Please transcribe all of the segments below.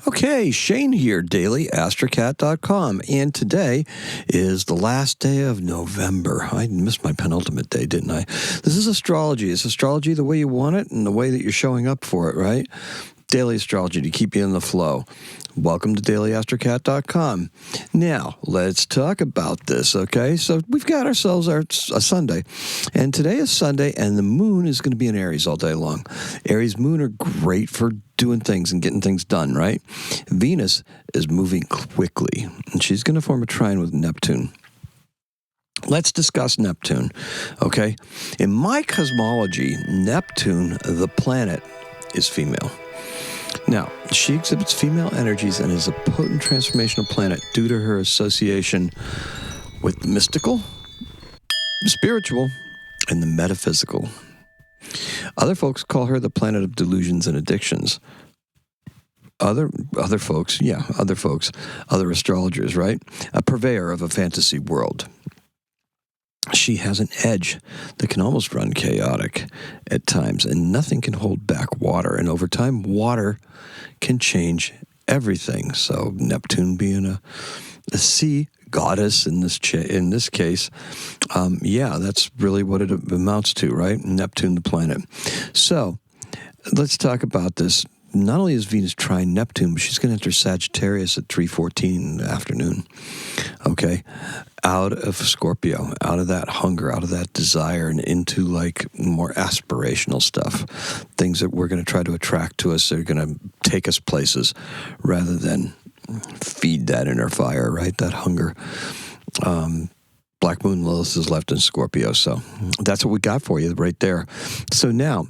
Okay, Shane here, daily-astrocat.com, and today is the last day of November. I missed my penultimate day, didn't I? This is astrology. Is astrology the way you want it and the way that you're showing up for it, right? Daily astrology to keep you in the flow. Welcome to daily-astrocat.com. Now, let's talk about this, okay? So we've got ourselves a Sunday, and today is Sunday, and the moon is going to be in Aries all day long. Aries Moon are great for doing things and getting things done, right? Venus is moving quickly, and she's going to form a trine with Neptune. Let's discuss Neptune, okay? In my cosmology, Neptune, the planet, is female. Now, she exhibits female energies and is a potent transformational planet due to her association with the mystical, the spiritual, and the metaphysical. Other folks call her the planet of delusions and addictions. Other astrologers, right? A purveyor of a fantasy world. She has an edge that can almost run chaotic at times, and nothing can hold back water. And over time, water can change everything. So Neptune being a sea goddess in this case, that's really what it amounts to, right? Neptune, the planet. So let's talk about this. Not only is Venus trine Neptune, but she's going to enter Sagittarius at 3:14 in the afternoon. Okay? Out of Scorpio, out of that hunger, out of that desire, and into like more aspirational stuff. Things that we're going to try to attract to us that are going to take us places rather than feed that inner fire, right? That hunger. Black Moon Lilith is left in Scorpio, so that's what we got for you right there. So now,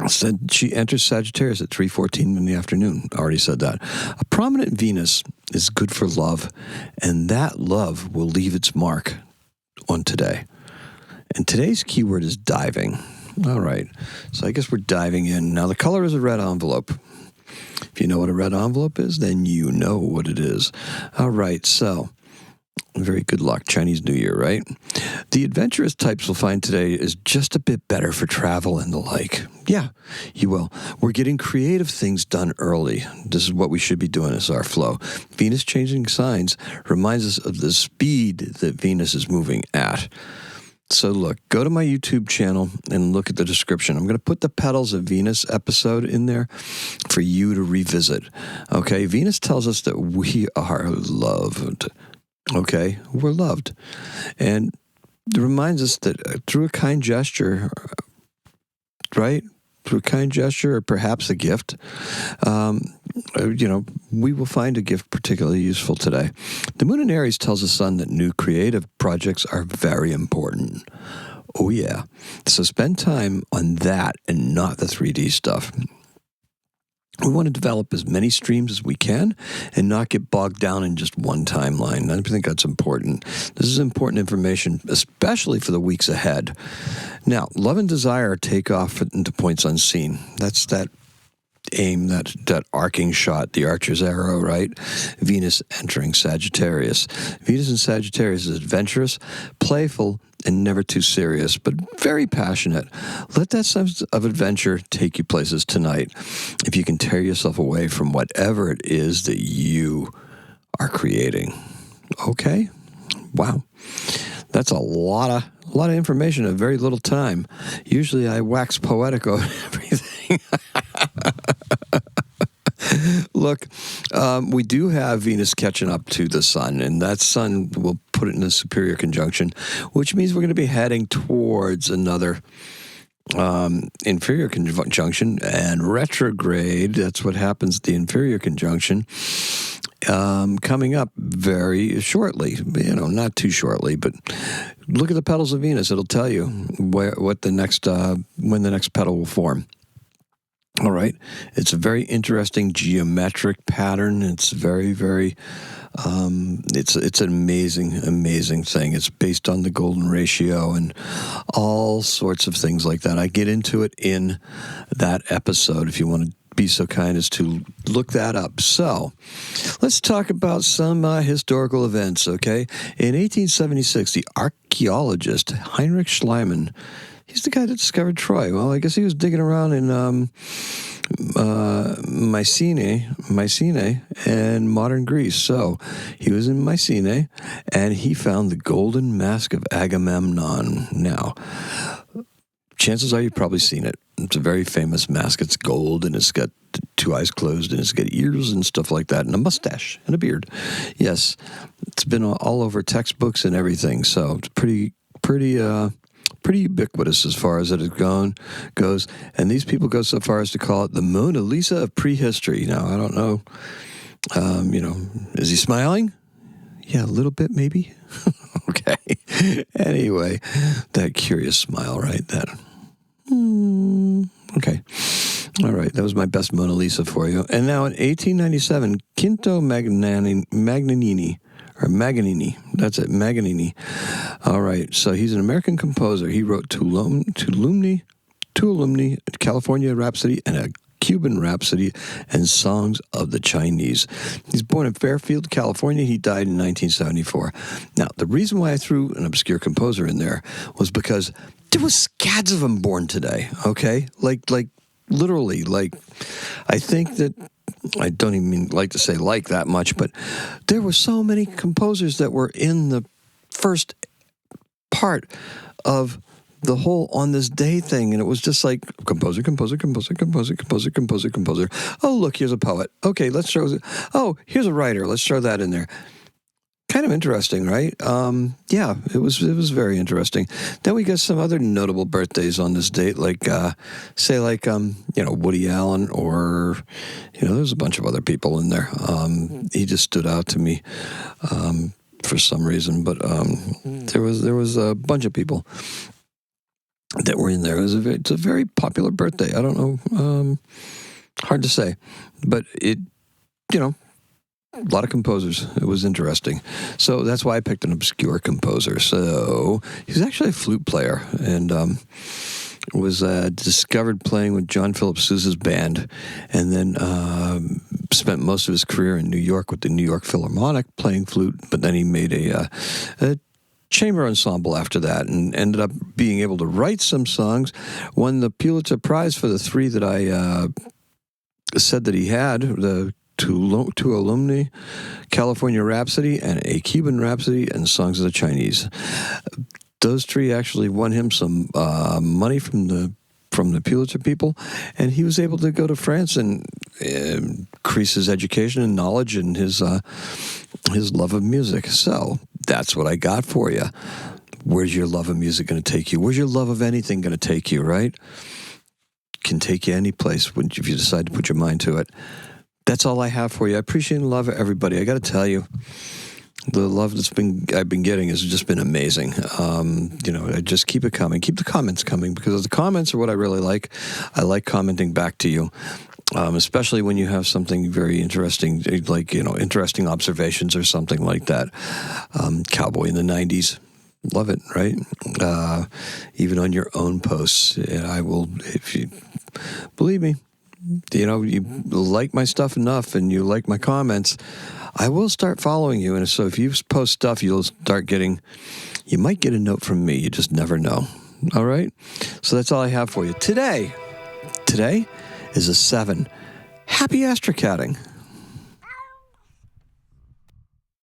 said she enters Sagittarius at 3:14 in the afternoon. Already said that. A prominent Venus is good for love, and that love will leave its mark on today. And today's keyword is diving. All right. So I guess we're diving in. Now, the color is a red envelope. If you know what a red envelope is, then you know what it is. All right. So, very good luck. Chinese New Year, right? The adventurous types will find today is just a bit better for travel and the like. Yeah, you will. We're getting creative things done early. This is what we should be doing as our flow. Venus changing signs reminds us of the speed that Venus is moving at. So look, go to my YouTube channel and look at the description. I'm going to put the Petals of Venus episode in there for you to revisit. Okay, Venus tells us that we are loved. Okay, we're loved. And it reminds us that through a kind gesture, right? Through a kind gesture or perhaps a gift, we will find a gift particularly useful today. The moon in Aries tells the sun that new creative projects are very important. Oh, yeah. So spend time on that and not the 3D stuff. We want to develop as many streams as we can and not get bogged down in just one timeline. I think that's important. This is important information, especially for the weeks ahead. Now, love and desire take off into points unseen. That's that aim, that arcing shot, the archer's arrow, right? Venus entering Sagittarius. Venus in Sagittarius is adventurous, playful, and never too serious, but very passionate. Let that sense of adventure take you places tonight. If you can tear yourself away from whatever it is that you are creating. Okay? Wow. That's a lot of information in very little time. Usually I wax poetic over everything. Look, we do have Venus catching up to the sun, and that sun will put it in a superior conjunction, which means we're going to be heading towards another inferior conjunction and retrograde. That's what happens at the inferior conjunction. Coming up very shortly, not too shortly, but look at the petals of Venus. It'll tell you when the next petal will form. All right. It's a very interesting geometric pattern. It's very, very, it's an amazing thing. It's based on the golden ratio and all sorts of things like that. I get into it in that episode if you want to be so kind as to look that up. So let's talk about some historical events, okay? In 1876, the archaeologist Heinrich Schliemann, he's the guy that discovered Troy. Well, I guess he was digging around in Mycenae, and modern Greece. So he was in Mycenae, and he found the golden mask of Agamemnon. Now, chances are you've probably seen it. It's a very famous mask. It's gold, and it's got two eyes closed, and it's got ears and stuff like that, and a mustache and a beard. Yes, it's been all over textbooks and everything. So it's pretty ubiquitous as far as it goes. And these people go so far as to call it the Mona Lisa of prehistory. Now, I don't know, is he smiling? Yeah, a little bit maybe. Okay. Anyway, that curious smile, right? That. Okay. All right. That was my best Mona Lisa for you. And now in 1897, Quinto Magnanini. That's it, Magnanini. All right, so he's an American composer. He wrote two alumni, California Rhapsody, and a Cuban Rhapsody, and Songs of the Chinese. He's born in Fairfield, California. He died in 1974. Now, the reason why I threw an obscure composer in there was because there was scads of them born today, okay? Like literally, I think that I don't even like to say like that much, but there were so many composers that were in the first part of the whole On This Day thing, and it was just like composer. Oh, look, here's a poet. Okay, let's throw. Oh, here's a writer. Let's throw that in there. Kind of interesting, right? Yeah, it was very interesting. Then we got some other notable birthdays on this date, like Woody Allen, or there's a bunch of other people in there. He just stood out to me for some reason, but there was a bunch of people that were in there. It's a very popular birthday. I don't know, hard to say, but it a lot of composers. It was interesting. So that's why I picked an obscure composer. So he's actually a flute player, and was discovered playing with John Philip Sousa's band, and then spent most of his career in New York with the New York Philharmonic playing flute, but then he made a chamber ensemble after that, and ended up being able to write some songs, won the Pulitzer Prize for the three that I said that he had, the two alumni, California Rhapsody, and a Cuban Rhapsody, and Songs of the Chinese. Those three actually won him some money from the Pulitzer people, and he was able to go to France and increase his education and knowledge and his love of music. So that's what I got for you. Where's your love of music going to take you? Where's your love of anything going to take you, right? Can take you any place if you decide to put your mind to it. That's all I have for you. I appreciate and love everybody. I got to tell you, the love I've been getting has just been amazing. I just keep it coming. Keep the comments coming, because the comments are what I really like. I like commenting back to you, especially when you have something very interesting, like interesting observations or something like that. Cowboy in the 90s. Love it, right? Even on your own posts, I will, if you believe me, you like my stuff enough and you like my comments, I will start following you. And so if you post stuff, you might get a note from me. You just never know. All right? So that's all I have for you. Today is a 7. Happy astrocatting.